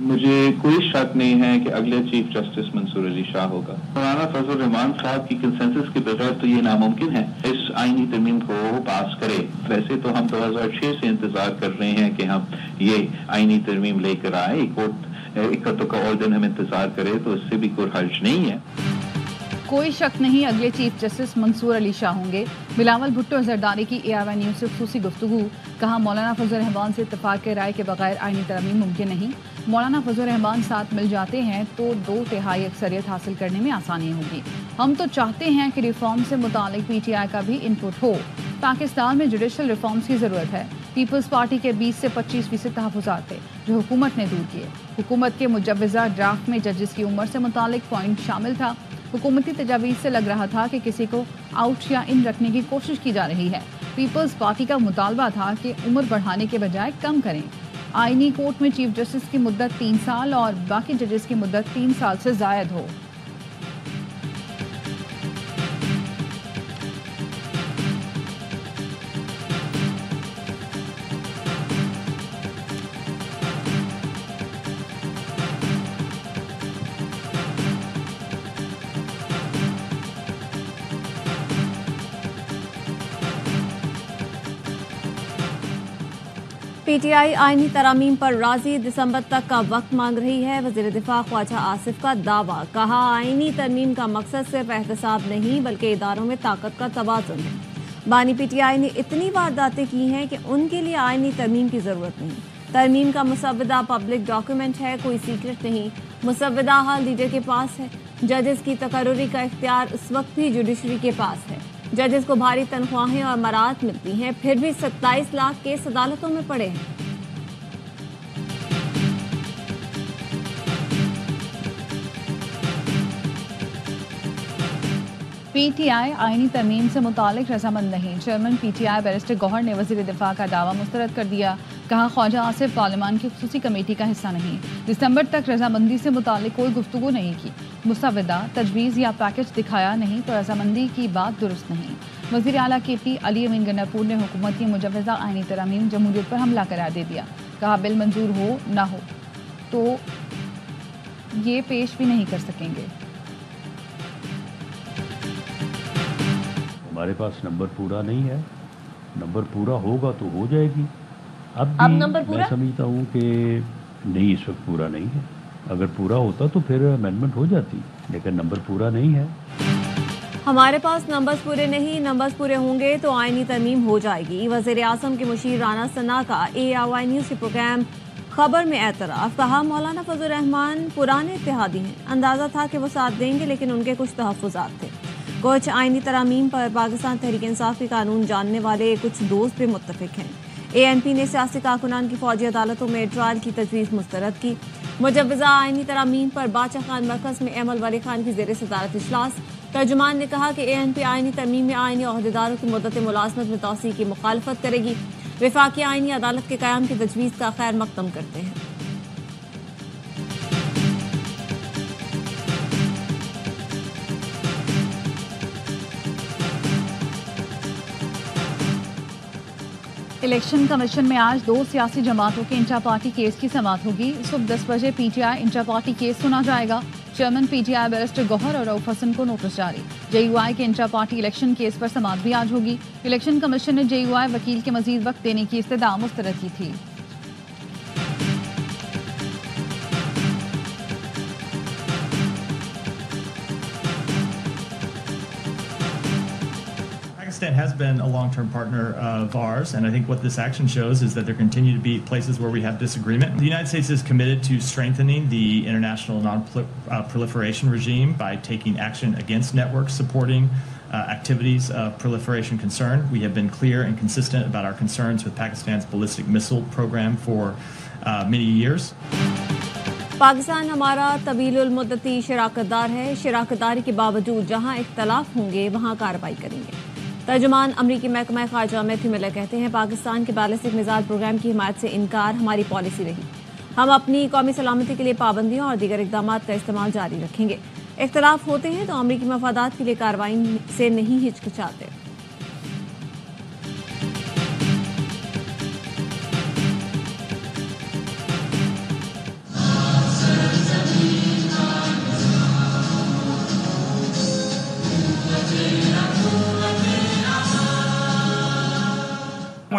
مجھے کوئی شک نہیں ہے کہ اگلے چیف جسٹس منصور علی شاہ ہوگا. مولانا فضل الرحمان صاحب کی کنسنسس کے بغیر تو یہ ناممکن ہے اس آئینی ترمیم کو پاس کرے. ویسے تو ہم 2006 سے انتظار کر رہے ہیں کہ ہم یہ آئینی ترمیم لے کر آئے. اکتو کا اور دن ہم انتظار کرے تو اس سے بھی کوئی حرج نہیں ہے. کوئی شک نہیں اگلے چیف جسٹس منصور علی شاہ ہوں گے. بلاول بھٹو زرداری کی ARY نیوز سے خصوصی گفتگو. کہا مولانا فضل الرحمان سے اتفاق رائے کے بغیر آئینی ترمیم ممکن نہیں. مولانا فضل الرحمان ساتھ مل جاتے ہیں تو 2/3 اکثریت حاصل کرنے میں آسانی ہوگی. ہم تو چاہتے ہیں کہ ریفارم سے متعلق PTI کا بھی انپٹ ہو. پاکستان میں جوڈیشل ریفارمز کی ضرورت ہے. پیپلز پارٹی کے 20 سے 25% تحفظات تھے جو حکومت نے دور کیے. حکومت کے مجوزہ ڈرافٹ میں ججز کی عمر سے متعلق پوائنٹ شامل تھا. حکومتی تجاویز سے لگ رہا تھا کہ کسی کو آؤٹ یا ان رکھنے کی کوشش کی جا رہی ہے. پیپلز پارٹی کا مطالبہ تھا کہ عمر بڑھانے کے بجائے کم کریں. آئینی کورٹ میں چیف جسٹس کی مدت 3 سال اور باقی ججز کی مدت 3 سال سے زائد ہو. PTI آئینی ترامیم پر راضی، دسمبر تک کا وقت مانگ رہی ہے. وزیر دفاع خواجہ آصف کا دعویٰ. کہا آئینی ترمیم کا مقصد صرف احتساب نہیں بلکہ اداروں میں طاقت کا توازن ہے. بانی PTI نے اتنی وارداتیں کی ہیں کہ ان کے لیے آئینی ترمیم کی ضرورت نہیں. ترمیم کا مسودہ پبلک ڈاکیومنٹ ہے، کوئی سیکرٹ نہیں. مسودہ حال لیڈر کے پاس ہے. ججز کی تقرری کا اختیار اس وقت بھی جوڈیشری کے پاس ہے. ججز کو بھاری تنخواہیں اور مراعات ملتی ہیں، پھر بھی 27 لاکھ کیس عدالتوں میں پڑے ہیں. PTI آئینی ترمیم سے متعلق رضامند نہیں. چیئرمین PTI بیرسٹر گوہر نے وزیر دفاع کا دعویٰ مسترد کر دیا. کہا خواجہ آصف پارلیمان کی خصوصی کمیٹی کا حصہ نہیں. دسمبر تک رضامندی سے متعلق کوئی گفتگو نہیں کی. مسودہ، تجویز یا پیکج دکھایا نہیں تو رضامندی کی بات درست نہیں. وزیر اعلیٰ KP علی امین گناپور نے حکومت کی مجوزہ آئینی ترامیم جمہوریت پر حملہ قرار دے دیا. کہا بل منظور ہو نہ ہو تو یہ پیش بھی نہیں کر سکیں گے. ہمارے پاس نمبر پورا نہیں ہے. نمبر پورا ہوگا تو ہو جائے گی. اب نمبر پورا میں سمجھتا ہوں کہ نہیں، اس وقت پورا نہیں ہے. اگر پورا ہوتا تو پھر امینڈمنٹ ہو جاتی، لیکن نمبر پورا نہیں ہے. ہمارے پاس نمبرز پورے نہیں، نمبرز پورے ہوں گے تو آئینی ترمیم ہو جائے گی. وزیر اعظم کے مشیر رانا ثنا کا ARY نیوز کے پروگرام خبر میں اعتراف. کہا مولانا فضل الرحمان پرانے اتحادی ہیں. اندازہ تھا کہ وہ ساتھ دیں گے لیکن ان کے کچھ تحفظات تھے. کچھ آئینی ترامیم پر پاکستان تحریک انصاف کے قانون جاننے والے کچھ دوست بھی متفق ہیں. ANP نے سیاسی کارکنان کی فوجی عدالتوں میں ٹرائل کی تجویز مسترد کی. مجوزہ آئینی ترامیم پر باچا خان مرکز میں احمد ولی خان کی زیر صدارت اجلاس. ترجمان نے کہا کہ ANP آئینی ترمیم میں آئینی عہدیداروں کی مدت ملازمت میں توسیع کی مخالفت کرے گی. وفاقی آئینی عدالت کے قیام کی تجویز کا خیر مقدم کرتے ہیں. الیکشن کمیشن میں آج 2 سیاسی جماعتوں کے انٹرا پارٹی کیس کی سماعت ہوگی. صبح 10 بجے PTI انٹرا پارٹی کیس سنا جائے گا. چیئرمین PTI بیرسٹر گوہر اور رؤف حسن کو نوٹس جاری. JUI کے انٹرا پارٹی الیکشن کیس پر سماعت بھی آج ہوگی. الیکشن کمیشن نے JUI وکیل کے مزید وقت دینے کی استدعا مسترد کی تھی. Pakistan has been a long-term partner of ours, and I think what this action shows is that there continue to be places where we have disagreement. The United States is committed to strengthening the international non-proliferation regime by taking action against networks supporting activities of proliferation concern. We have been clear and consistent about our concerns with Pakistan's ballistic missile program for many years. Pakistan ہمارا طویل المدتی شراکت دار ہے. شراکت داری کے باوجود جہاں اختلاف ہوں گے وہاں کارروائی کریں گے. ترجمان امریکی محکمہ خارجہ میتھیو ملر کہتے ہیں پاکستان کے بیلسٹک میزائل پروگرام کی حمایت سے انکار ہماری پالیسی رہی. ہم اپنی قومی سلامتی کے لیے پابندیوں اور دیگر اقدامات کا استعمال جاری رکھیں گے. اختلاف ہوتے ہیں تو امریکی مفادات کے لیے کارروائی سے نہیں ہچکچاتے.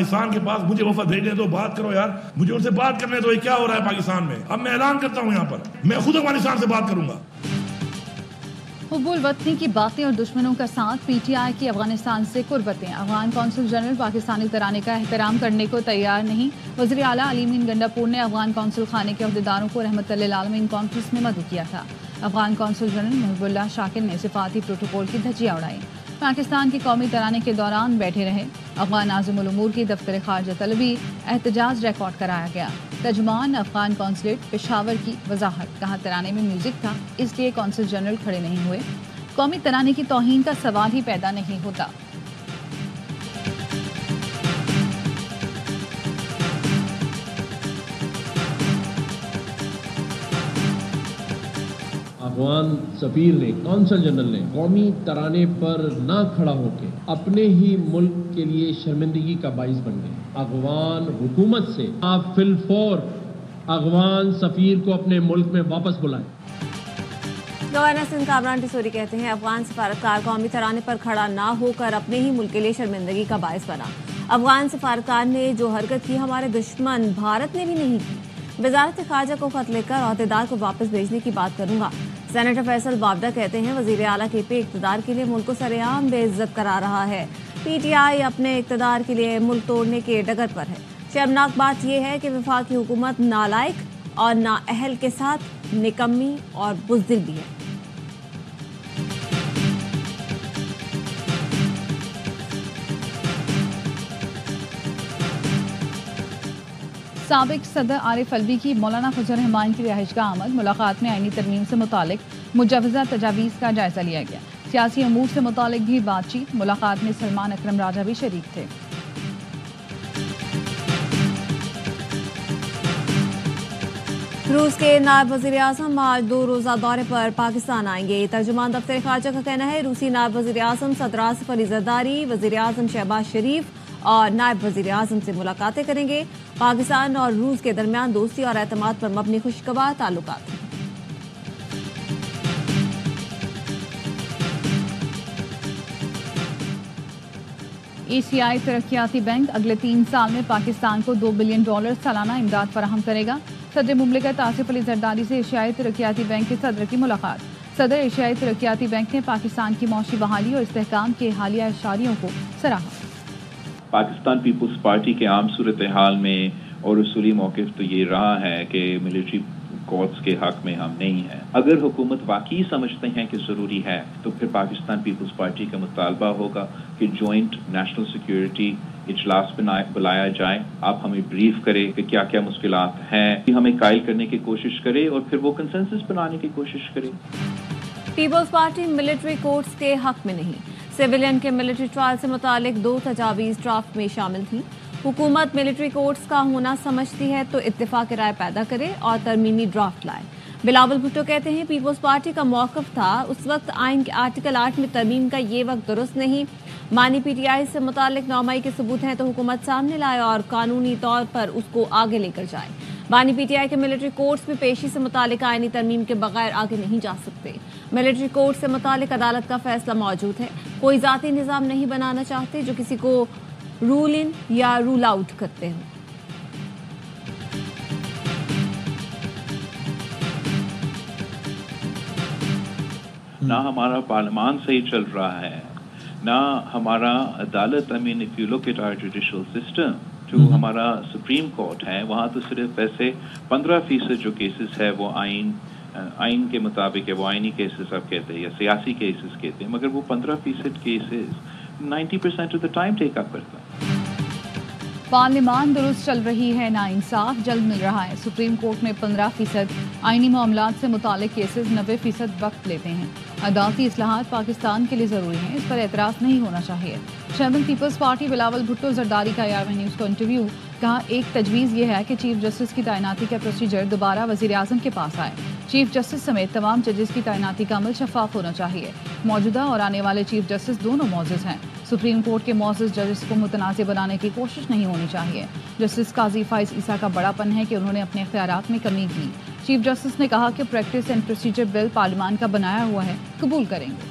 افغانستان کے پاس مجھے وفد بھیجنے دو, بات کرو یار, مجھے ان سے بات کرنے دو, یہ کیا ہو رہا ہے پاکستان میں. اب میں اعلان کرتا ہوں یہاں پر, میں خود افغانستان سے بات کروں گا. حب الوطنی کی باتیں اور دشمنوں کا ساتھ, پی ٹی آئی کی افغانستان سے قربتیں. افغان کونسل جنرل پاکستانی ترانے کا احترام کرنے کو تیار نہیں. وزیر اعلیٰ علی امین گنڈاپور نے افغان کونسل خانے کے عہدیداروں کو رحمت للعالمین کانفرنس میں مدعو کیا تھا. افغان کونسل جنرل محب اللہ شاکر نے سفارتی پروٹوکول کی دھجیاں اڑائیں. پاکستان کی قومی ترانے کے دوران بیٹھے رہے. افغان ناظم الامور کی دفتر خارجہ طلبی احتجاج ریکارڈ کرایا گیا. ترجمان افغان کونسلیٹ پشاور کی وضاحت, کہا ترانے میں میوزک تھا اس لیے کونسل جنرل کھڑے نہیں ہوئے. قومی ترانے کی توہین کا سوال ہی پیدا نہیں ہوتا. افغان سفیر نے, کونسل جنرل نے قومی ترانے پر نہ کھڑا ہو کے اپنے ہی ملک کے لیے شرمندگی کا باعث بن گئے. افغان حکومت سے آپ فی الفور افغان سفیر کو اپنے ملک میں واپس بلائیں. گورنر سندھ کامران ٹیسوری کہتے ہیں افغان سفارتکار قومی ترانے پر کھڑا نہ ہو کر اپنے ہی ملک کے لیے شرمندگی کا باعث بنا. افغان سفارتکار نے جو حرکت کی ہمارے دشمن بھارت نے بھی نہیں کی. وزارت خارجہ کو خط لکھ کر عہدیدار کو واپس بھیجنے کی بات کروں گا. سینیٹر فیصل بابڈا کہتے ہیں وزیر اعلیٰ کے پی اقتدار کے لیے ملک کو سر عام بے عزت کرا رہا ہے. پی ٹی آئی اپنے اقتدار کے لیے ملک توڑنے کے ڈگر پر ہے. شرمناک بات یہ ہے کہ وفاقی حکومت نالائق اور نااہل کے ساتھ نکمی اور بزدل بھی ہے. سابق صدر عارف الوی کی مولانا فضل الرحمان کی رہائش گاہ آمد. ملاقات میں آئینی ترمیم سے متعلق مجوزہ تجاویز کا جائزہ لیا گیا. سیاسی امور سے متعلق بھی بات چیت. ملاقات میں سلمان اکرم راجہ بھی شریک تھے. روس کے نائب وزیر اعظم آج 2 روزہ دورے پر پاکستان آئیں گے. ترجمان دفتر خارجہ کا کہنا ہے روسی نائب وزیر اعظم صدر آصف علی زرداری وزیر اعظم شہباز شریف اور نائب وزیر اعظم سے ملاقاتیں کریں گے. پاکستان اور روس کے درمیان دوستی اور اعتماد پر مبنی خوشگوار تعلقات ہیں. ایشیائی ترقیاتی بینک اگلے 3 سال میں پاکستان کو $2 بلین سالانہ امداد فراہم کرے گا. صدر مملکت آصف علی زرداری سے ایشیائی ترقیاتی بینک کے صدر کی ملاقات. صدر ایشیائی ترقیاتی بینک نے پاکستان کی معاشی بحالی اور استحکام کے حالیہ اشاریوں کو سراہا. پاکستان پیپلز پارٹی کے عام صورتحال میں اور اصولی موقف تو یہ رہا ہے کہ ملٹری کورٹس کے حق میں ہم نہیں ہیں. اگر حکومت واقعی سمجھتے ہیں کہ ضروری ہے تو پھر پاکستان پیپلز پارٹی کا مطالبہ ہوگا کہ جوائنٹ نیشنل سیکیورٹی اجلاس بلایا جائے. آپ ہمیں بریف کرے کہ کیا کیا مشکلات ہیں, ہمیں قائل کرنے کی کوشش کرے اور پھر وہ کنسنسس بنانے کی کوشش کرے. پیپلز پارٹی ملٹری کورٹس کے حق میں نہیں. سویلین کے ملٹری ٹرائل سے متعلق 2 تجاویز ڈرافٹ میں شامل تھیں. حکومت ملٹری کورٹس کا ہونا سمجھتی ہے تو اتفاق رائے پیدا کرے اور ترمیمی ڈرافٹ لائے. بلاول بھٹو کہتے ہیں پیپلز پارٹی کا موقف تھا اس وقت آئین کے آرٹیکل 8 میں ترمیم کا یہ وقت درست نہیں. مانی پی ٹی آئی سے متعلق 9 مئی کے ثبوت ہیں تو حکومت سامنے لائے اور قانونی طور پر اس کو آگے لے کر جائے. بانی پی ٹی آئی کے ملٹری کورٹس میں پیشی سے متعلق آئینی ترمیم کے بغیر آگے نہیں جا سکتے. ملٹری کورٹ سے متعلق عدالت کا فیصلہ موجود ہے. کوئی ذاتی نظام نہیں بنانا چاہتے جو کسی کو رول ان یا رول آؤٹ کرتے ہوں. نہ ہمارا پارلیمان صحیح چل رہا ہے, نہ ہمارا عدالت. I mean, if you look at our judicial system, جو ہمارا سپریم کورٹ ہے وہاں تو صرف ایسے 15% جو کیسز ہے وہ آئین کے مطابق ہے, وہ آئینی کیسز آپ کہتے ہیں یا سیاسی کیسز کہتے ہیں, مگر وہ 15% cases 90% of the time take up کرتا ہے. پارلیمان درست چل رہی ہے, نا انصاف جلد مل رہا ہے. سپریم کورٹ میں 15% آئینی معاملات سے متعلق کیسز 90% وقت لیتے ہیں. عدالتی اصلاحات پاکستان کے لیے ضروری ہیں, اس پر اعتراض نہیں ہونا چاہیے. Chairman peoples party Bilawal Bhutto Zardari کا ARY نیوز کو انٹرویو. کہا ایک تجویز یہ ہے کہ چیف جسٹس کی تعیناتی کا پروسیجر دوبارہ وزیر اعظم کے پاس آئے. چیف جسٹس سمیت تمام ججز کی تعیناتی کا عمل شفاف ہونا چاہیے. موجودہ اور آنے والے چیف جسٹس دونوں معزز ہیں. سپریم کورٹ کے معزز ججز کو متنازع بنانے کی کوشش نہیں ہونی چاہیے. جسٹس قاضی فائز عیسیٰ کا بڑا پن ہے کہ انہوں نے اپنے اختیارات میں کمی کی. چیف جسٹس نے کہا کہ پریکٹس اینڈ پروسیجر بل پارلیمان کا بنایا ہوا ہے, قبول کریں گے.